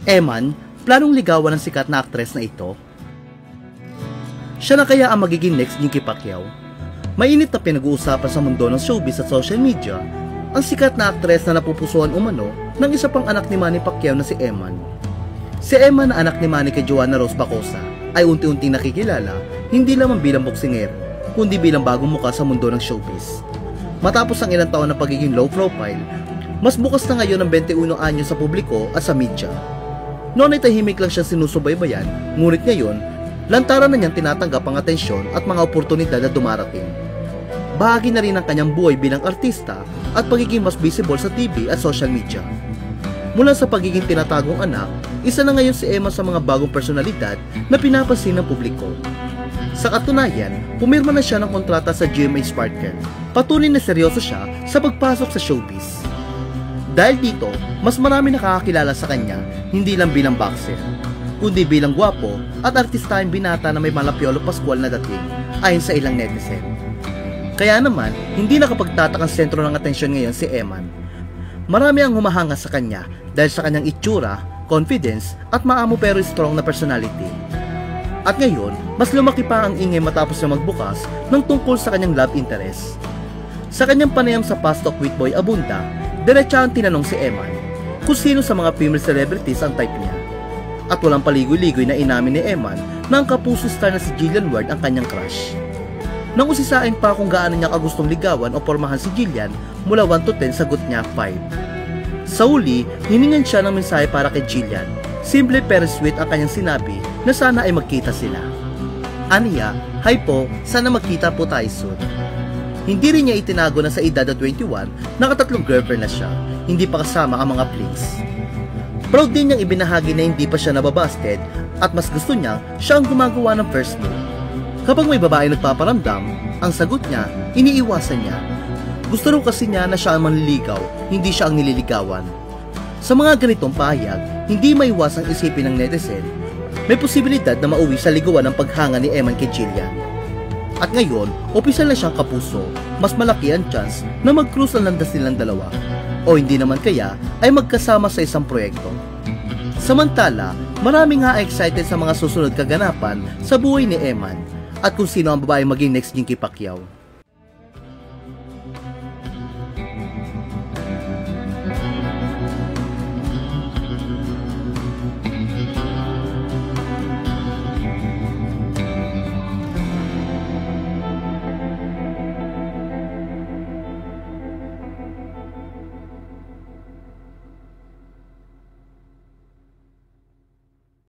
Eman, planong ligawan ng sikat na aktres na ito? Siya na kaya ang magiging next Jinky Pacquiao? Mainit na pinag-uusapan sa mundo ng showbiz at social media ang sikat na aktres na napupusuan umano ng isa pang anak ni Manny Pacquiao na si Eman. Si Eman na anak ni Manny kay Joanna Rose Bacosa ay unti-unting nakikilala hindi lamang bilang boksingero, kundi bilang bagong muka sa mundo ng showbiz. Matapos ang ilang taon na pagiging low profile, mas bukas na ngayon ang 21 anyo sa publiko at sa media. Noon ay tahimik lang siya sinusubaybayan, ngunit ngayon, lantaran na niyang tinatanggap ang atensyon at mga oportunidad na dumarating. Bahagi na rin ang kanyang buhay bilang artista at pagiging mas visible sa TV at social media. Mula sa pagiging tinatagong anak, isa na ngayon si Emma sa mga bagong personalidad na pinapansin ng publiko. Sa katunayan, pumirma na siya ng kontrata sa GMA Sparkle. Patuloy na seryoso siya sa pagpasok sa showbiz. Dahil dito, mas marami nakakakilala sa kanya hindi lang bilang boxer, kundi bilang gwapo at artistahing binata na may Malapiolo Pascual na dating ayon sa ilang netizen. Kaya naman, hindi nakapagtatakang sentro ng atensyon ngayon si Eman. Marami ang humahanga sa kanya dahil sa kanyang itsura, confidence at maamo pero strong na personality. At ngayon, mas lumaki pa ang ingay matapos na magbukas ng tungkol sa kanyang love interest. Sa kanyang panayam sa Fast Talk with Boy Abunda, diretsahan tinanong si Eman kung sino sa mga female celebrities ang type niya. At walang paligoy-ligoy na inamin ni Eman na ang kapuso star na si Jillian Ward ang kanyang crush. Nang usisain pa kung gaano niya kagustong ligawan o pormahan si Jillian, mula 1 to 10 sagot niya 5. Sa huli, hiningan siya ng mensahe para kay Jillian. Simple pero sweet ang kanyang sinabi na sana ay magkita sila. Aniya, hi po, sana magkita po tayo soon. Hindi rin niya itinago na sa edad na 21, nakatatlong girlfriend na siya, hindi pa kasama ang mga flings. Proud din niyang ibinahagi na hindi pa siya nababasted at mas gusto niyang siya ang gumagawa ng first move. Kapag may babae nagpaparamdam, ang sagot niya, iniiwasan niya. Gusto raw kasi niya na siya ang manliligaw, hindi siya ang nililigawan. Sa mga ganitong pahayag, hindi maiwasang isipin ng netizen, may posibilidad na mauwi sa ligawan ng paghanga ni Eman kay Jillian. At ngayon, opisyal na siyang kapuso, mas malaki ang chance na mag-cruise ang landas nilang dalawa. O hindi naman kaya ay magkasama sa isang proyekto. Samantala, marami nga excited sa mga susunod kaganapan sa buhay ni Eman at kung sino ang babae maging next Jinky Pacquiao.